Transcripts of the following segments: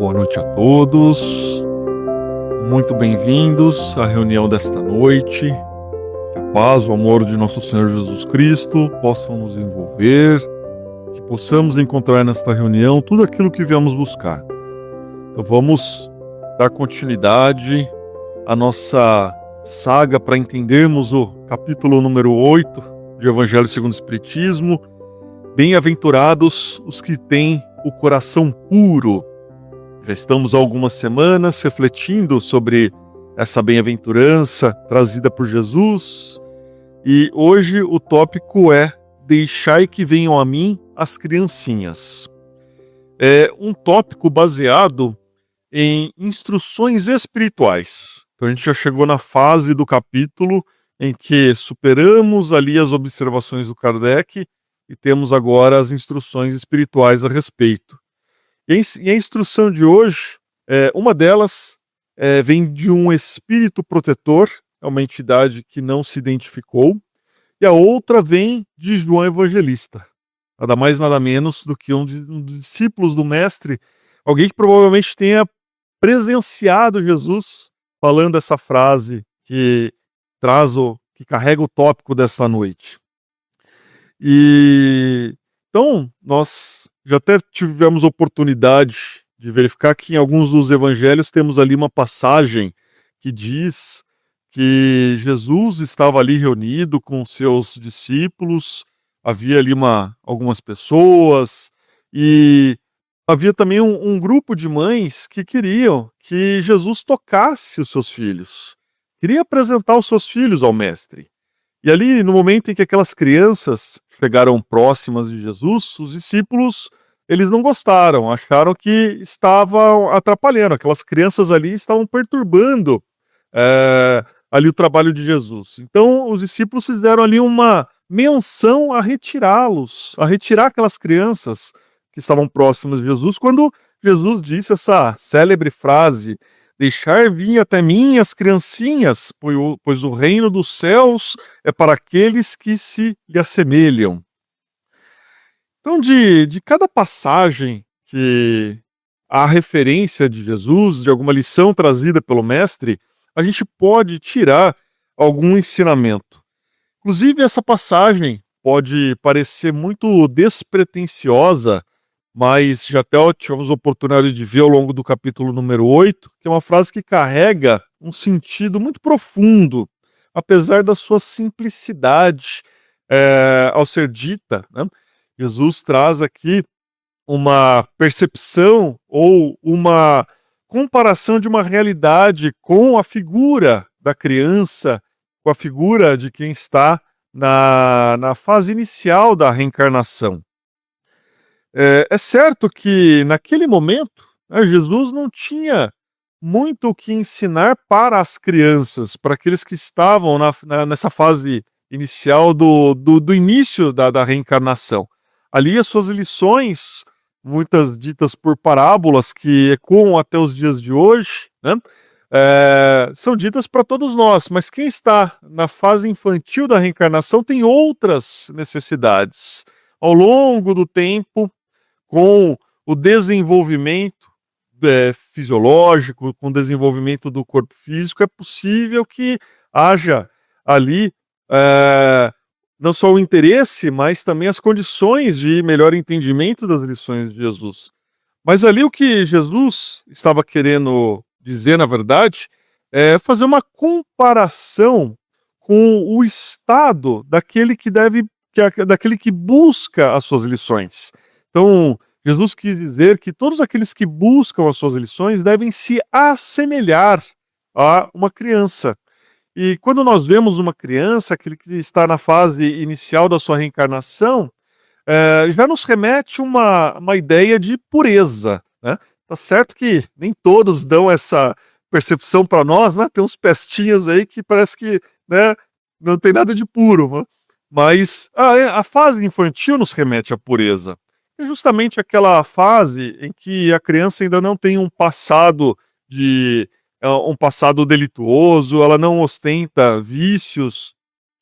Boa noite a todos, muito bem-vindos à reunião desta noite. Que a paz, o amor de nosso Senhor Jesus Cristo possam nos envolver, que possamos encontrar nesta reunião tudo aquilo que viemos buscar. Então vamos dar continuidade à nossa saga para entendermos o capítulo número 8 de Evangelho segundo o Espiritismo. Bem-aventurados os que têm o coração puro. Já estamos há algumas semanas refletindo sobre essa bem-aventurança trazida por Jesus, e hoje o tópico é: deixai que venham a mim as criancinhas. É um tópico baseado em instruções espirituais. Então a gente já chegou na fase do capítulo em que superamos ali as observações do Kardec e temos agora as instruções espirituais a respeito. E a instrução de hoje, uma delas vem de um espírito protetor, é uma entidade que não se identificou, e a outra vem de João Evangelista, nada mais nada menos do que um dos discípulos do Mestre, alguém que provavelmente tenha presenciado Jesus falando essa frase que que carrega o tópico dessa noite. E então nós já até tivemos oportunidade de verificar que em alguns dos evangelhos temos ali uma passagem que diz que Jesus estava ali reunido com seus discípulos, havia ali algumas pessoas, e havia também um grupo de mães que queriam que Jesus tocasse os seus filhos, queria apresentar os seus filhos ao Mestre. E ali, no momento em que aquelas crianças chegaram próximas de Jesus, os discípulos, eles não gostaram, acharam que estavam atrapalhando, aquelas crianças ali estavam perturbando ali o trabalho de Jesus. Então, os discípulos fizeram ali uma menção a retirá-los, a retirar aquelas crianças que estavam próximas de Jesus, quando Jesus disse essa célebre frase: deixar vir até mim as criancinhas, pois o reino dos céus é para aqueles que se lhe assemelham. Então, de cada passagem que há referência de Jesus, de alguma lição trazida pelo Mestre, a gente pode tirar algum ensinamento. Inclusive, essa passagem pode parecer muito despretensiosa, mas já até tivemos a oportunidade de ver ao longo do capítulo número 8, que é uma frase que carrega um sentido muito profundo, apesar da sua simplicidade ao ser dita, né? Jesus traz aqui uma percepção ou uma comparação de uma realidade com a figura da criança, com a figura de quem está na fase inicial da reencarnação. É certo que, naquele momento, Jesus não tinha muito o que ensinar para as crianças, para aqueles que estavam nessa fase inicial do início da reencarnação. Ali, as suas lições, muitas ditas por parábolas, que ecoam até os dias de hoje, né, são ditas para todos nós, mas quem está na fase infantil da reencarnação tem outras necessidades. Ao longo do tempo, com o desenvolvimento fisiológico, com o desenvolvimento do corpo físico, é possível que haja ali não só o interesse, mas também as condições de melhor entendimento das lições de Jesus. Mas ali o que Jesus estava querendo dizer, na verdade, é fazer uma comparação com o estado daquele que busca as suas lições. Então, Jesus quis dizer que todos aqueles que buscam as suas lições devem se assemelhar a uma criança. E quando nós vemos uma criança, aquele que está na fase inicial da sua reencarnação, já nos remete uma ideia de pureza, né? Tá certo que nem todos dão essa percepção para nós, né? Tem uns pestinhas aí que parece que, né, não tem nada de puro, né? Mas a fase infantil nos remete à pureza. É justamente aquela fase em que a criança ainda não tem um passado delituoso, ela não ostenta vícios.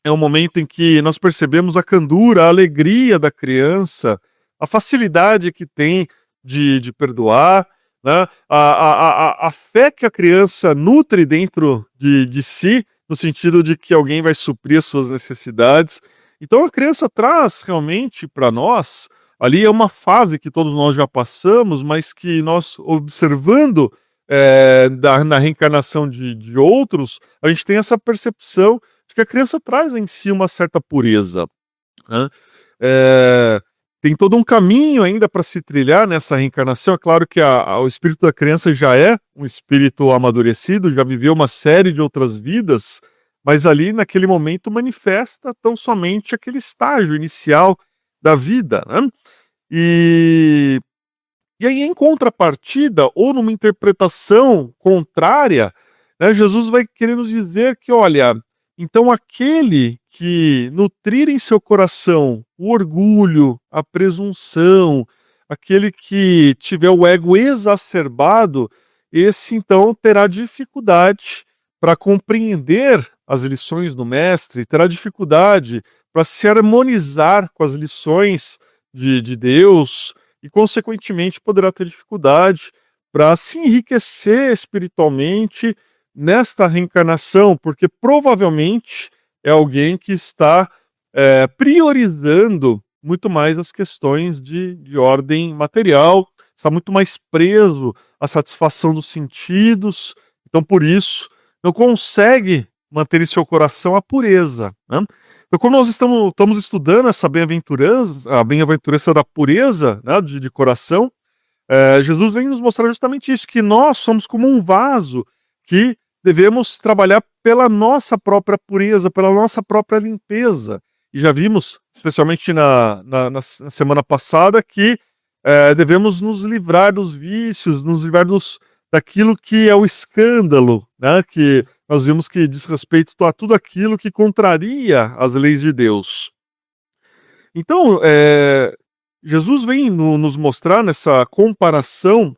É um momento em que nós percebemos a candura, a alegria da criança, a facilidade que tem de perdoar, né? A fé que a criança nutre dentro de si, no sentido de que alguém vai suprir as suas necessidades. Então a criança traz realmente para nós, ali é uma fase que todos nós já passamos, mas que nós observando na reencarnação de outros, a gente tem essa percepção de que a criança traz em si uma certa pureza, né? Eh, Tem todo um caminho ainda para se trilhar nessa reencarnação. É claro que o espírito da criança já é um espírito amadurecido, já viveu uma série de outras vidas, mas ali naquele momento manifesta tão somente aquele estágio inicial da vida, né? E, e aí, em contrapartida, ou numa interpretação contrária, né, Jesus vai querer nos dizer que, olha, então aquele que nutrir em seu coração o orgulho, a presunção, aquele que tiver o ego exacerbado, esse então terá dificuldade para compreender as lições do mestre, terá dificuldade para se harmonizar com as lições de Deus e, consequentemente, poderá ter dificuldade para se enriquecer espiritualmente nesta reencarnação, porque provavelmente é alguém que está priorizando muito mais as questões de ordem material, está muito mais preso à satisfação dos sentidos, então por isso não consegue manter em seu coração a pureza, né? Então, quando nós estamos estudando essa bem-aventurança, a bem-aventurança da pureza, né, de coração, Jesus vem nos mostrar justamente isso, que nós somos como um vaso que devemos trabalhar pela nossa própria pureza, pela nossa própria limpeza. E já vimos, especialmente na semana passada, que devemos nos livrar dos vícios, nos livrar daquilo que é o escândalo, né? Que nós vimos que diz respeito a tudo aquilo que contraria as leis de Deus. Então, Jesus vem nos mostrar nessa comparação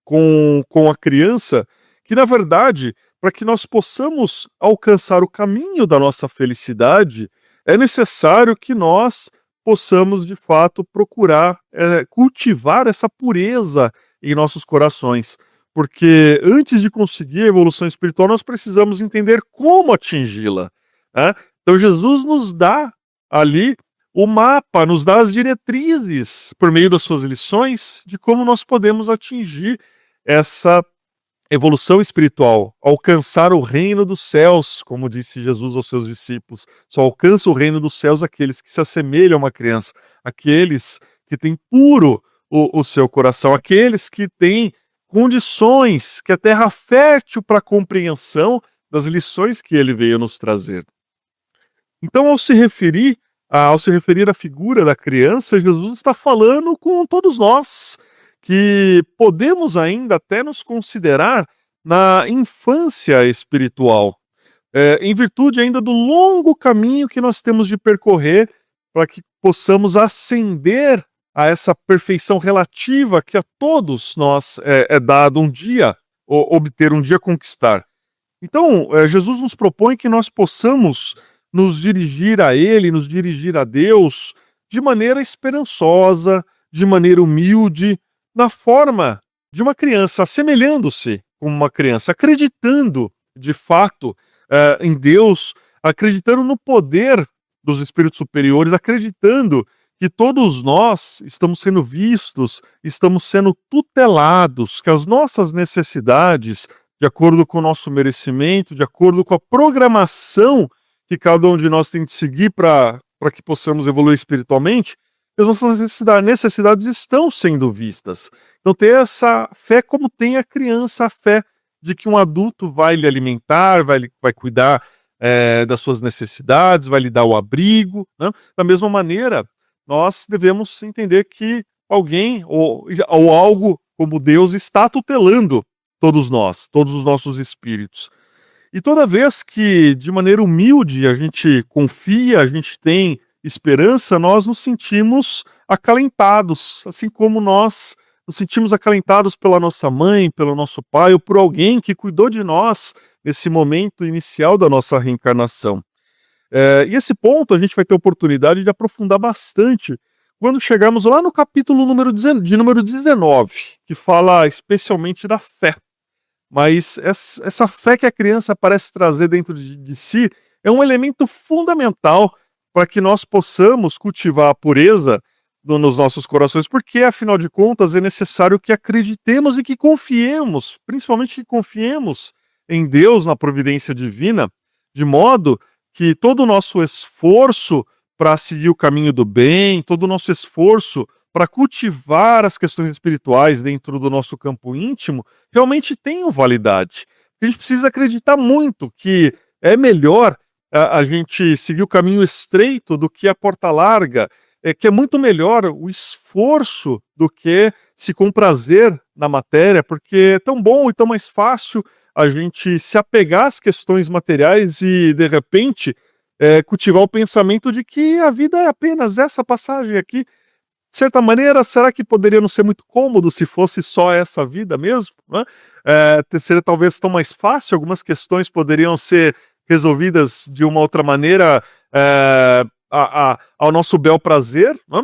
com a criança, que na verdade, para que nós possamos alcançar o caminho da nossa felicidade, é necessário que nós possamos de fato procurar cultivar essa pureza em nossos corações. Porque antes de conseguir a evolução espiritual, nós precisamos entender como atingi-la, né? Então Jesus nos dá ali o mapa, nos dá as diretrizes, por meio das suas lições, de como nós podemos atingir essa evolução espiritual, alcançar o reino dos céus, como disse Jesus aos seus discípulos. Só alcança o reino dos céus aqueles que se assemelham a uma criança, aqueles que têm puro o seu coração, aqueles que têm condições, que é terra fértil para a compreensão das lições que ele veio nos trazer. Então, ao se referir à figura da criança, Jesus está falando com todos nós, que podemos ainda até nos considerar na infância espiritual, em virtude ainda do longo caminho que nós temos de percorrer para que possamos ascender a essa perfeição relativa que a todos nós é dado um dia obter, um dia conquistar. Então, Jesus nos propõe que nós possamos nos dirigir a Ele, nos dirigir a Deus de maneira esperançosa, de maneira humilde, na forma de uma criança, assemelhando-se como uma criança, acreditando de fato em Deus, acreditando no poder dos espíritos superiores, acreditando que todos nós estamos sendo vistos, estamos sendo tutelados, que as nossas necessidades, de acordo com o nosso merecimento, de acordo com a programação que cada um de nós tem de seguir para que possamos evoluir espiritualmente, as nossas necessidades estão sendo vistas. Então, ter essa fé como tem a criança, a fé de que um adulto vai lhe alimentar, vai cuidar das suas necessidades, vai lhe dar o abrigo, né? Da mesma maneira, nós devemos entender que alguém ou algo como Deus está tutelando todos nós, todos os nossos espíritos. E toda vez que, de maneira humilde, a gente confia, a gente tem esperança, nós nos sentimos acalentados, assim como nós nos sentimos acalentados pela nossa mãe, pelo nosso pai, ou por alguém que cuidou de nós nesse momento inicial da nossa reencarnação. E esse ponto a gente vai ter oportunidade de aprofundar bastante quando chegamos lá no capítulo número 19, que fala especialmente da fé. Mas essa fé que a criança parece trazer dentro de si é um elemento fundamental para que nós possamos cultivar a pureza nos nossos corações, porque, afinal de contas, é necessário que acreditemos e que confiemos, principalmente que confiemos em Deus, na providência divina, de modo que todo o nosso esforço para seguir o caminho do bem, todo o nosso esforço para cultivar as questões espirituais dentro do nosso campo íntimo, realmente tenham validade. A gente precisa acreditar muito que é melhor a gente seguir o caminho estreito do que a porta larga, que é muito melhor o esforço do que se comprazer na matéria, porque é tão bom e tão mais fácil a gente se apegar às questões materiais e, de repente, cultivar o pensamento de que a vida é apenas essa passagem aqui. De certa maneira, será que poderia não ser muito cômodo se fosse só essa vida mesmo, né? Seria talvez tão mais fácil, algumas questões poderiam ser resolvidas de uma outra maneira, ao nosso bel prazer, né?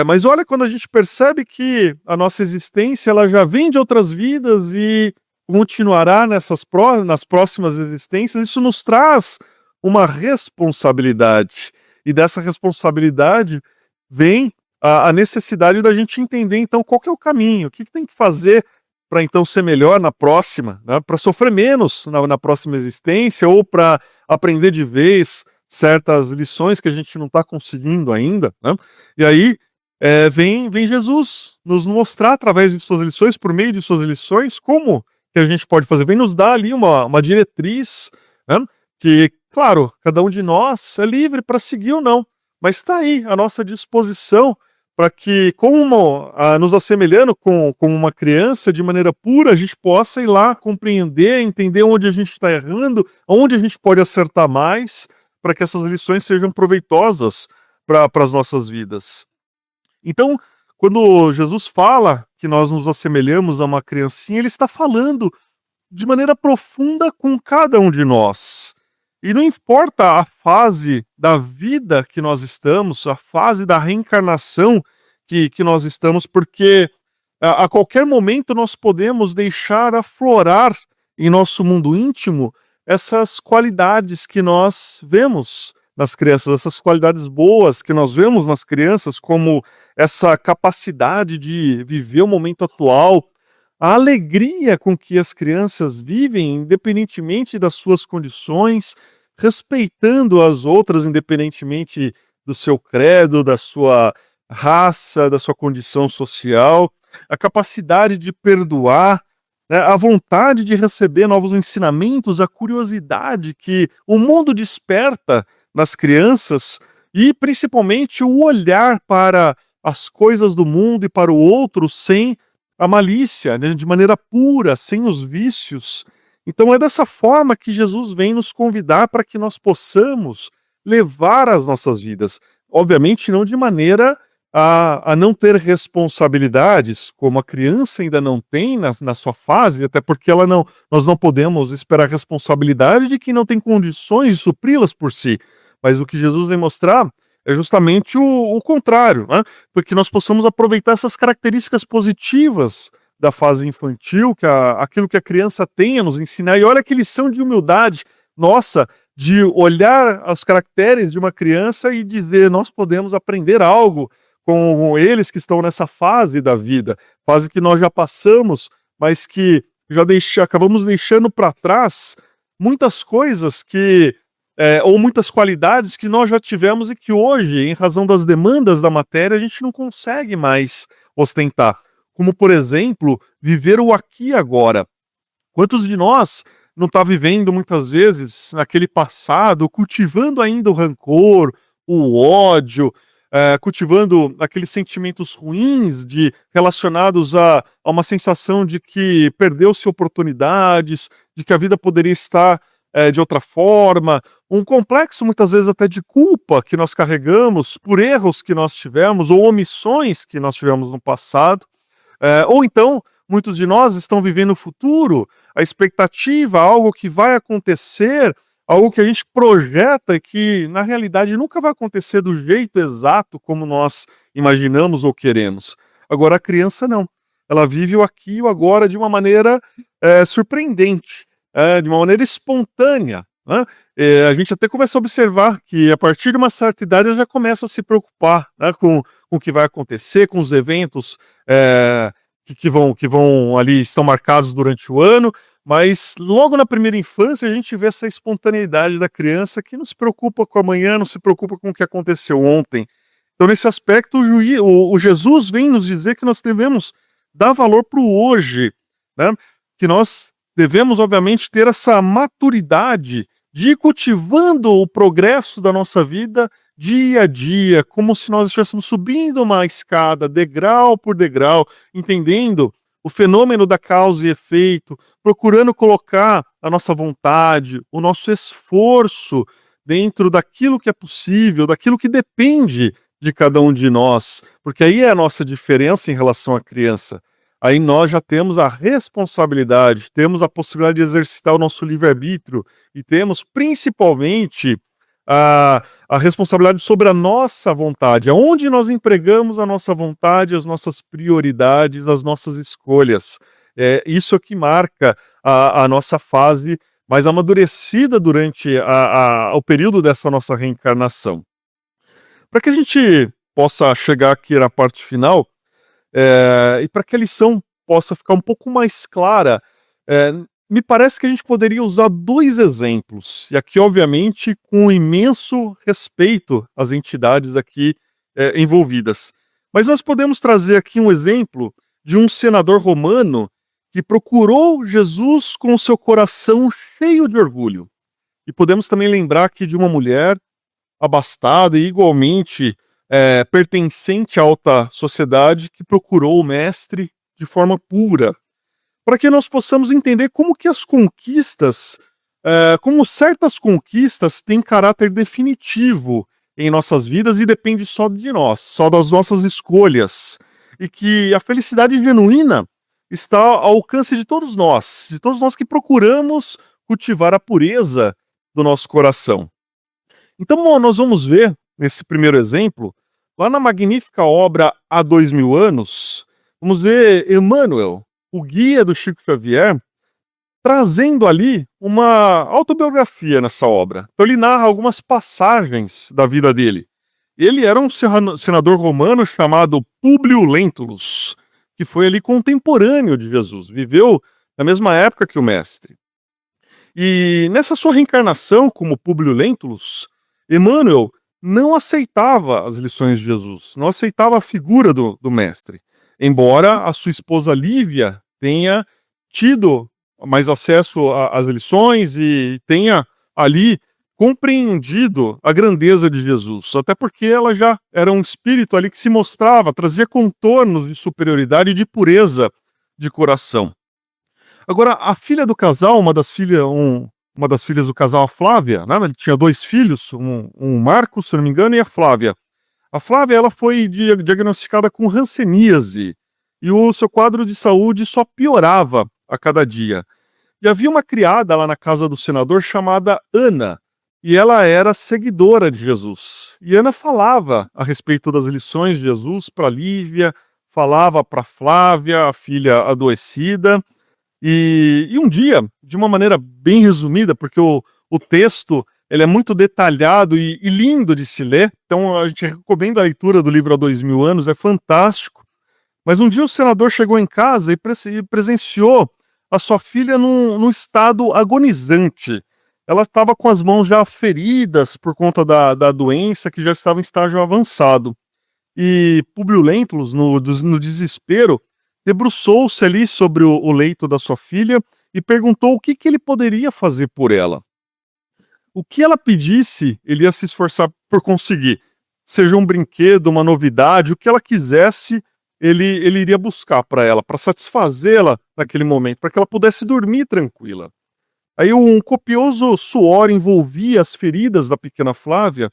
Mas olha, quando a gente percebe que a nossa existência ela já vem de outras vidas e continuará nas próximas existências, isso nos traz uma responsabilidade. E dessa responsabilidade vem a necessidade da gente entender, então, qual que é o caminho, o que tem que fazer para, então, ser melhor na próxima, né? Para sofrer menos na próxima existência ou para aprender de vez certas lições que a gente não está conseguindo ainda, né? E aí vem Jesus nos mostrar, através de suas lições, por meio de suas lições, como que a gente pode fazer. Vem nos dar ali uma diretriz, né? Que, claro, cada um de nós é livre para seguir ou não, mas está aí à nossa disposição para que, como nos assemelhando com uma criança, de maneira pura, a gente possa ir lá compreender, entender onde a gente está errando, onde a gente pode acertar mais, para que essas lições sejam proveitosas para as nossas vidas. Então, quando Jesus fala que nós nos assemelhamos a uma criancinha, ele está falando de maneira profunda com cada um de nós. E não importa a fase da vida que nós estamos, a fase da reencarnação que nós estamos, porque a qualquer momento nós podemos deixar aflorar em nosso mundo íntimo essas qualidades que nós vemos nas crianças, essas qualidades boas que nós vemos nas crianças, como essa capacidade de viver o momento atual, a alegria com que as crianças vivem, independentemente das suas condições, respeitando as outras, independentemente do seu credo, da sua raça, da sua condição social, a capacidade de perdoar, né, a vontade de receber novos ensinamentos, a curiosidade que o mundo desperta nas crianças e, principalmente, o olhar para as coisas do mundo e para o outro sem a malícia, né, de maneira pura, sem os vícios. Então é dessa forma que Jesus vem nos convidar para que nós possamos levar as nossas vidas. Obviamente não de maneira a não ter responsabilidades, como a criança ainda não tem na sua fase, até porque nós não podemos esperar responsabilidade de quem não tem condições de supri-las por si. Mas o que Jesus vem mostrar é justamente o contrário, né? Porque nós possamos aproveitar essas características positivas da fase infantil, aquilo que a criança tem a nos ensinar. E olha que lição de humildade, nossa, de olhar os caracteres de uma criança e dizer, nós podemos aprender algo com eles que estão nessa fase da vida, fase que nós já passamos, mas que acabamos deixando para trás muitas coisas ou muitas qualidades que nós já tivemos e que hoje, em razão das demandas da matéria, a gente não consegue mais ostentar. Como, por exemplo, viver o aqui e agora. Quantos de nós não está vivendo, muitas vezes, naquele passado, cultivando ainda o rancor, o ódio, cultivando aqueles sentimentos ruins relacionados a uma sensação de que perdeu-se oportunidades, de que a vida poderia estar de outra forma, um complexo muitas vezes até de culpa que nós carregamos por erros que nós tivemos ou omissões que nós tivemos no passado, ou então muitos de nós estão vivendo o futuro, a expectativa, algo que vai acontecer, algo que a gente projeta e que na realidade nunca vai acontecer do jeito exato como nós imaginamos ou queremos. Agora a criança não. Ela vive o aqui e o agora de uma maneira surpreendente, de uma maneira espontânea, né? A gente até começa a observar que a partir de uma certa idade ela já começa a se preocupar, né, com o que vai acontecer, com os eventos que vão ali, estão marcados durante o ano, mas logo na primeira infância a gente vê essa espontaneidade da criança que não se preocupa com amanhã, não se preocupa com o que aconteceu ontem. Então, nesse aspecto, o Jesus vem nos dizer que nós devemos dar valor para o hoje, né? Que nós devemos, obviamente, ter essa maturidade de ir cultivando o progresso da nossa vida dia a dia, como se nós estivéssemos subindo uma escada, degrau por degrau, entendendo o fenômeno da causa e efeito, procurando colocar a nossa vontade, o nosso esforço dentro daquilo que é possível, daquilo que depende de cada um de nós, porque aí é a nossa diferença em relação à criança. Aí nós já temos a responsabilidade, temos a possibilidade de exercitar o nosso livre-arbítrio e temos principalmente a responsabilidade sobre a nossa vontade, aonde nós empregamos a nossa vontade, as nossas prioridades, as nossas escolhas. É isso que marca a nossa fase mais amadurecida durante o período dessa nossa reencarnação. Para que a gente possa chegar aqui na parte final, e para que a lição possa ficar um pouco mais clara, me parece que a gente poderia usar 2 exemplos, e aqui, obviamente, com um imenso respeito às entidades aqui envolvidas. Mas nós podemos trazer aqui um exemplo de um senador romano que procurou Jesus com o seu coração cheio de orgulho. E podemos também lembrar aqui de uma mulher abastada e igualmente pertencente à alta sociedade que procurou o mestre de forma pura, para que nós possamos entender como que as conquistas, como certas conquistas têm caráter definitivo em nossas vidas e depende só de nós, só das nossas escolhas, e que a felicidade genuína está ao alcance de todos nós que procuramos cultivar a pureza do nosso coração. Então, nós vamos ver, nesse primeiro exemplo, lá na magnífica obra Há 2000 anos, vamos ver Emmanuel, o guia do Chico Xavier, trazendo ali uma autobiografia nessa obra. Então ele narra algumas passagens da vida dele. Ele era um senador romano chamado Públio Lentulus, que foi ali contemporâneo de Jesus, viveu na mesma época que o mestre. E nessa sua reencarnação como Públio Lentulus, Emmanuel não aceitava as lições de Jesus, não aceitava a figura do mestre, embora a sua esposa Lívia tenha tido mais acesso às lições e tenha ali compreendido a grandeza de Jesus, até porque ela já era um espírito ali que se mostrava, trazia contornos de superioridade e de pureza de coração. Agora, a filha do casal, uma das filhas do casal, a Flávia, né? Ele tinha 2 filhos, um Marcos, se não me engano, e a Flávia. A Flávia, ela foi diagnosticada com hanseníase e o seu quadro de saúde só piorava a cada dia. E havia uma criada lá na casa do senador chamada Ana, e ela era seguidora de Jesus. E Ana falava a respeito das lições de Jesus para Lívia, falava para Flávia, a filha adoecida. E um dia, de uma maneira bem resumida, porque o texto ele é muito detalhado e lindo de se ler, então a gente recomenda a leitura do livro Há 2000 anos, é fantástico. Mas um dia o senador chegou em casa e presenciou a sua filha num estado agonizante. Ela estava com as mãos já feridas por conta da doença, que já estava em estágio avançado. E Públio Lentulus, no desespero, debruçou-se ali sobre o leito da sua filha e perguntou o que ele poderia fazer por ela. O que ela pedisse, ele ia se esforçar por conseguir. Seja um brinquedo, uma novidade, o que ela quisesse, ele iria buscar para ela, para satisfazê-la naquele momento, para que ela pudesse dormir tranquila. Aí um copioso suor envolvia as feridas da pequena Flávia,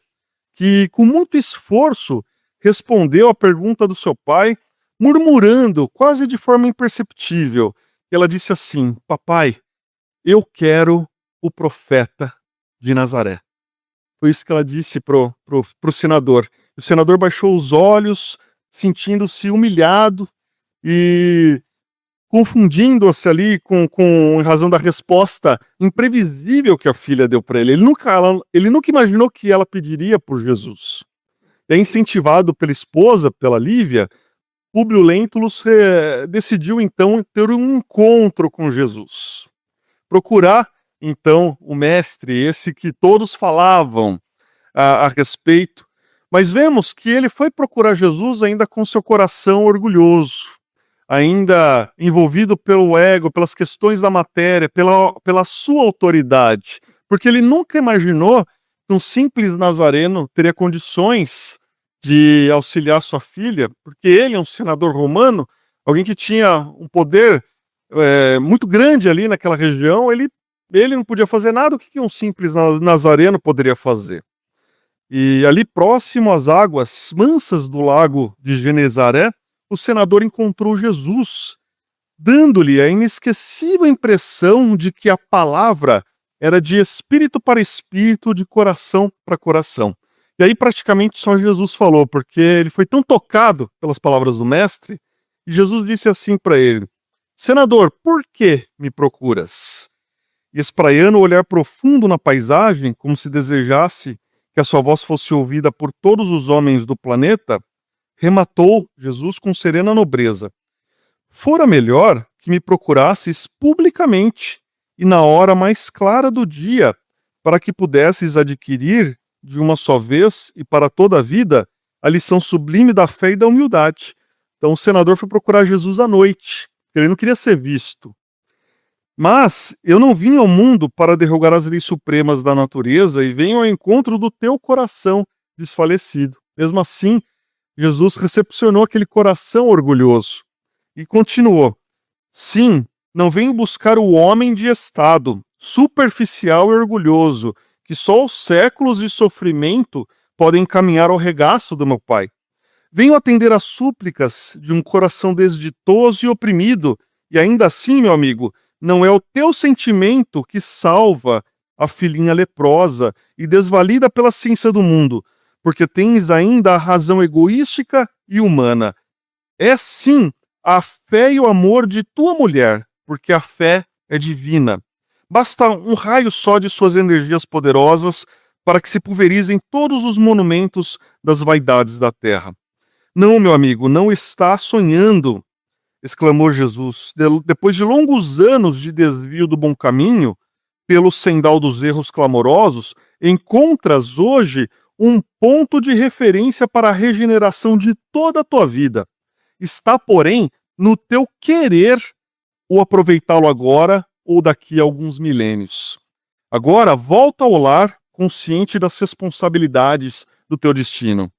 que com muito esforço respondeu à pergunta do seu pai, murmurando, quase de forma imperceptível. Ela disse assim: papai, eu quero o profeta de Nazaré. Foi isso que ela disse pro senador. O senador baixou os olhos, sentindo-se humilhado e confundindo-se ali em razão da resposta imprevisível que a filha deu para ele. Ele nunca imaginou que ela pediria por Jesus. E incentivado pela esposa, pela Lívia, Públio Lentulus decidiu então ter um encontro com Jesus. Procurar então o mestre, esse que todos falavam a respeito. Mas vemos que ele foi procurar Jesus ainda com seu coração orgulhoso, ainda envolvido pelo ego, pelas questões da matéria, pela sua autoridade. Porque ele nunca imaginou que um simples nazareno teria condições de auxiliar sua filha, porque ele é um senador romano, alguém que tinha um poder muito grande ali naquela região, ele não podia fazer nada. O que um simples nazareno poderia fazer? E ali próximo às águas mansas do lago de Genezaré, o senador encontrou Jesus, dando-lhe a inesquecível impressão de que a palavra era de espírito para espírito, de coração para coração. E aí praticamente só Jesus falou, porque ele foi tão tocado pelas palavras do mestre, e Jesus disse assim para ele: senador, por que me procuras? E espraiando o olhar profundo na paisagem, como se desejasse que a sua voz fosse ouvida por todos os homens do planeta, rematou Jesus com serena nobreza: fora melhor que me procurasses publicamente e na hora mais clara do dia, para que pudesses adquirir de uma só vez e para toda a vida a lição sublime da fé e da humildade. Então o senador foi procurar Jesus à noite, ele não queria ser visto. Mas eu não vim ao mundo para derrogar as leis supremas da natureza e venho ao encontro do teu coração desfalecido. Mesmo assim, Jesus recepcionou aquele coração orgulhoso e continuou: sim, não venho buscar o homem de estado, superficial e orgulhoso, que só os séculos de sofrimento podem encaminhar ao regaço do meu Pai. Venho atender às súplicas de um coração desditoso e oprimido, e ainda assim, meu amigo, não é o teu sentimento que salva a filhinha leprosa e desvalida pela ciência do mundo, porque tens ainda a razão egoística e humana. É sim a fé e o amor de tua mulher, porque a fé é divina. Basta um raio só de suas energias poderosas para que se pulverizem todos os monumentos das vaidades da terra. Não, meu amigo, não está sonhando, exclamou Jesus. Depois de longos anos de desvio do bom caminho, pelo sendal dos erros clamorosos, encontras hoje um ponto de referência para a regeneração de toda a tua vida. Está, porém, no teu querer ou aproveitá-lo agora ou daqui a alguns milênios. Agora, volta ao lar consciente das responsabilidades do teu destino.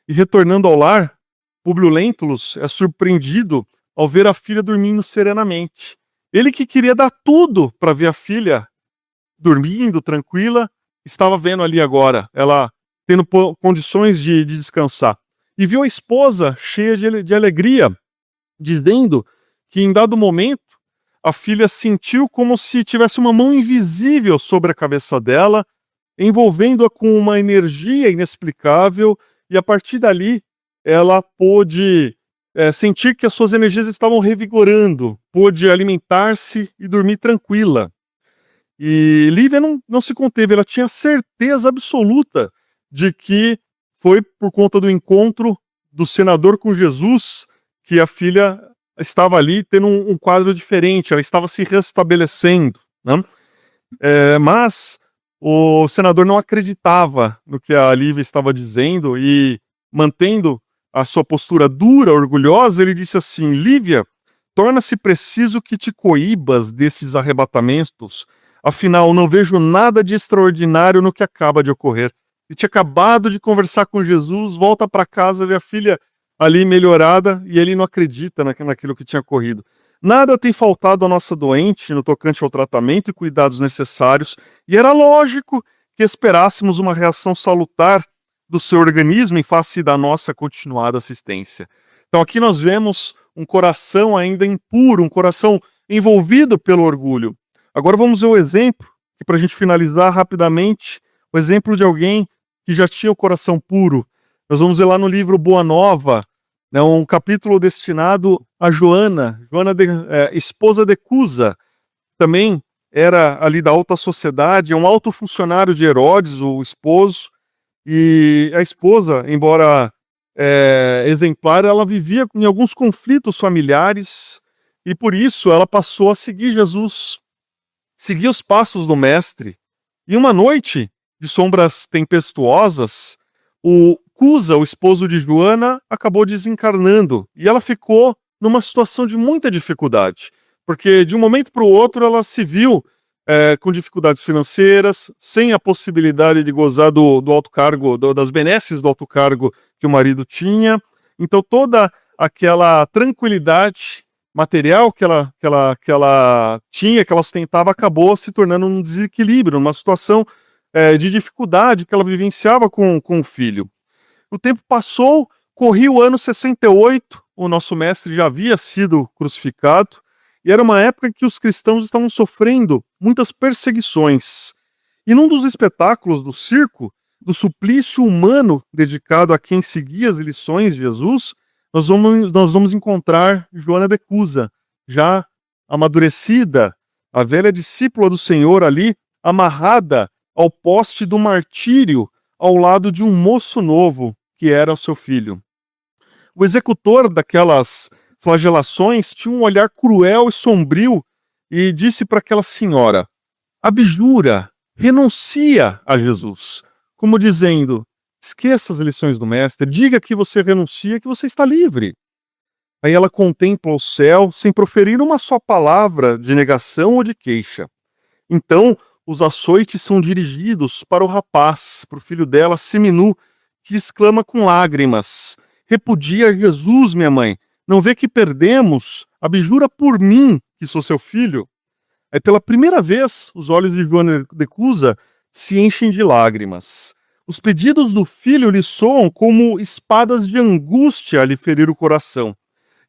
E retornando ao lar, Públio Lentulus é surpreendido ao ver a filha dormindo serenamente. Ele que queria dar tudo para ver a filha dormindo, tranquila, estava vendo ali agora, ela tendo condições de descansar. E viu a esposa cheia de alegria, dizendo que em dado momento a filha sentiu como se tivesse uma mão invisível sobre a cabeça dela, envolvendo-a com uma energia inexplicável, e a partir dali ela pôde sentir que as suas energias estavam revigorando, pôde alimentar-se e dormir tranquila. E Lívia não se conteve, ela tinha certeza absoluta de que foi por conta do encontro do senador com Jesus que a filha estava ali tendo um quadro diferente, ela estava se restabelecendo, né? Mas o senador não acreditava no que a Lívia estava dizendo e, mantendo a sua postura dura, orgulhosa, ele disse assim: Lívia, torna-se preciso que te coíbas desses arrebatamentos, afinal não vejo nada de extraordinário no que acaba de ocorrer. Ele tinha acabado de conversar com Jesus, volta para casa, vê a filha ali melhorada e ele não acredita naquilo que tinha ocorrido. Nada tem faltado à nossa doente no tocante ao tratamento e cuidados necessários, e era lógico que esperássemos uma reação salutar do seu organismo em face da nossa continuada assistência. Então aqui nós vemos um coração ainda impuro, um coração envolvido pelo orgulho. Agora vamos ver o exemplo, que para a gente finalizar rapidamente, o exemplo de alguém que já tinha o coração puro. Nós vamos ver lá no livro Boa Nova, né, um capítulo destinado a Joana, esposa de Cusa, também era ali da alta sociedade, é um alto funcionário de Herodes, o esposo, e a esposa, embora exemplar, ela vivia em alguns conflitos familiares, e por isso ela passou a seguir Jesus, seguir os passos do Mestre. E uma noite de sombras tempestuosas, o Cusa, o esposo de Joana, acabou desencarnando, e ela ficou numa situação de muita dificuldade, porque de um momento para o outro ela se viu com dificuldades financeiras, sem a possibilidade de gozar do alto cargo, das benesses do alto cargo que o marido tinha. Então toda aquela tranquilidade material que ela tinha, que ela ostentava, acabou se tornando um desequilíbrio, uma situação de dificuldade que ela vivenciava com o filho. O tempo passou, corria o ano 68, o nosso mestre já havia sido crucificado, e era uma época em que os cristãos estavam sofrendo muitas perseguições. E num dos espetáculos do circo, do suplício humano dedicado a quem seguia as lições de Jesus, nós vamos encontrar Joana de Cusa, já amadurecida, a velha discípula do Senhor ali, amarrada ao poste do martírio, ao lado de um moço novo, que era o seu filho. O executor daquelas flagelações tinha um olhar cruel e sombrio e disse para aquela senhora: abjura, renuncia a Jesus. Como dizendo, esqueça as lições do mestre, diga que você renuncia, que você está livre. Aí ela contempla o céu sem proferir uma só palavra de negação ou de queixa. Então, os açoites são dirigidos para o rapaz, para o filho dela, seminu, que exclama com lágrimas: repudia Jesus, minha mãe. Não vê que perdemos? Abjura por mim, que sou seu filho. Aí, pela primeira vez, os olhos de Joana de Cusa se enchem de lágrimas. Os pedidos do filho lhe soam como espadas de angústia a lhe ferir o coração.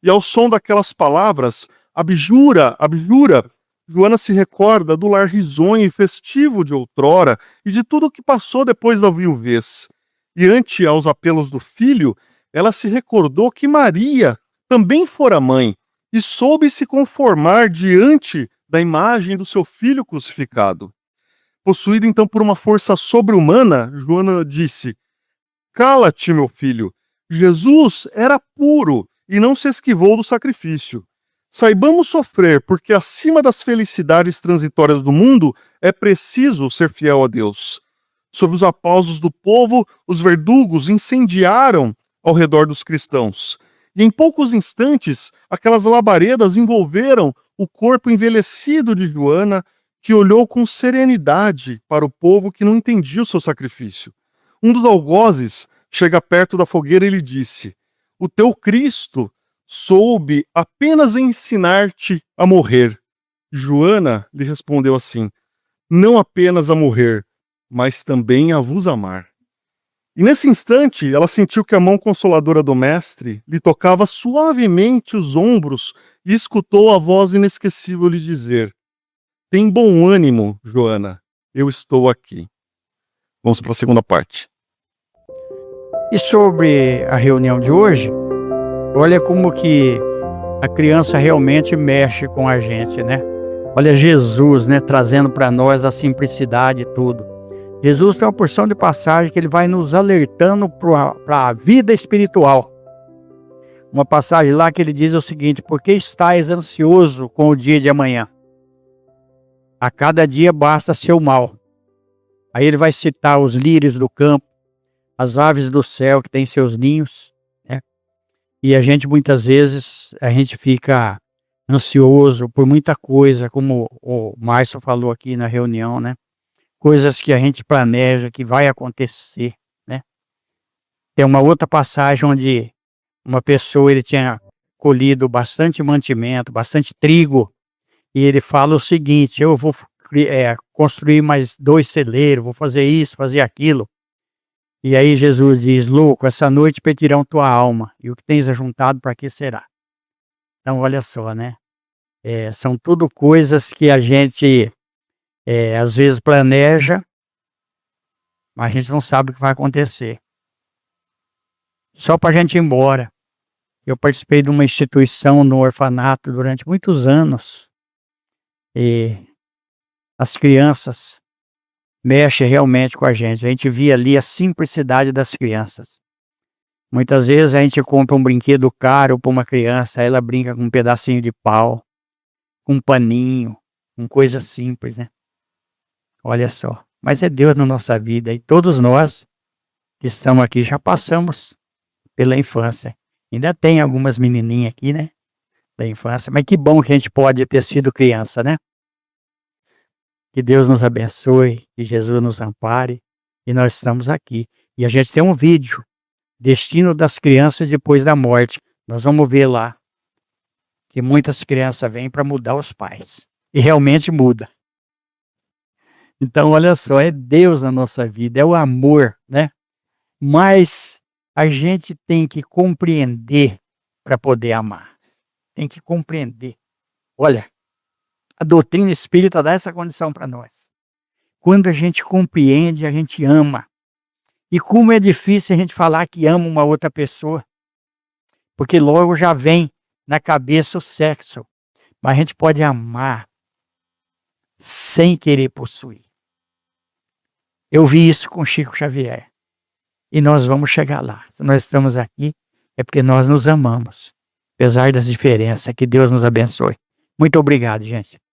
E ao som daquelas palavras, abjura, abjura, Joana se recorda do lar risonho e festivo de outrora e de tudo o que passou depois da viuvez. E ante aos apelos do filho, ela se recordou que Maria também fora mãe e soube se conformar diante da imagem do seu filho crucificado. Possuída então por uma força sobre-humana, Joana disse: cala-te, meu filho, Jesus era puro e não se esquivou do sacrifício. Saibamos sofrer, porque acima das felicidades transitórias do mundo é preciso ser fiel a Deus. Sob os aplausos do povo, os verdugos incendiaram ao redor dos cristãos. E em poucos instantes, aquelas labaredas envolveram o corpo envelhecido de Joana, que olhou com serenidade para o povo que não entendia o seu sacrifício. Um dos algozes chega perto da fogueira e lhe disse: o teu Cristo soube apenas ensinar-te a morrer. Joana lhe respondeu assim: não apenas a morrer, mas também a vos amar. E nesse instante, ela sentiu que a mão consoladora do mestre lhe tocava suavemente os ombros e escutou a voz inesquecível lhe dizer: tem bom ânimo, Joana, eu estou aqui. Vamos para a segunda parte. E sobre a reunião de hoje, olha como que a criança realmente mexe com a gente, né? Olha Jesus, né, trazendo para nós a simplicidade e tudo. Jesus tem uma porção de passagem que ele vai nos alertando para a vida espiritual. Uma passagem lá que ele diz o seguinte: por que estáis ansioso com o dia de amanhã? A cada dia basta seu mal. Aí ele vai citar os lírios do campo, as aves do céu que têm seus ninhos, né? E a gente muitas vezes fica ansioso por muita coisa, como o Márcio falou aqui na reunião, né? Coisas que a gente planeja que vai acontecer, né? Tem uma outra passagem onde uma pessoa, ele tinha colhido bastante mantimento, bastante trigo, e ele fala o seguinte: eu vou construir mais 2 celeiros, vou fazer isso, fazer aquilo. E aí Jesus diz: louco, essa noite pedirão tua alma, e o que tens ajuntado, para que será? Então olha só, né? São tudo coisas que a gente às vezes planeja, mas a gente não sabe o que vai acontecer. Só para a gente ir embora. Eu participei de uma instituição no orfanato durante muitos anos. E as crianças mexem realmente com a gente. A gente via ali a simplicidade das crianças. Muitas vezes a gente compra um brinquedo caro para uma criança, aí ela brinca com um pedacinho de pau, com um paninho, com coisa simples, né? Olha só. Mas é Deus na nossa vida. E todos nós que estamos aqui já passamos pela infância. Ainda tem algumas menininhas aqui, né? Da infância. Mas que bom que a gente pode ter sido criança, né? Que Deus nos abençoe, que Jesus nos ampare. E nós estamos aqui. E a gente tem um vídeo, Destino das Crianças Depois da Morte. Nós vamos ver lá que muitas crianças vêm para mudar os pais. E realmente muda. Então, olha só, é Deus na nossa vida, é o amor, né? Mas a gente tem que compreender para poder amar. Tem que compreender. Olha, a doutrina espírita dá essa condição para nós. Quando a gente compreende, a gente ama. E como é difícil a gente falar que ama uma outra pessoa. Porque logo já vem na cabeça o sexo. Mas a gente pode amar sem querer possuir. Eu vi isso com Chico Xavier. E nós vamos chegar lá. Se nós estamos aqui, é porque nós nos amamos. Apesar das diferenças. Que Deus nos abençoe. Muito obrigado, gente.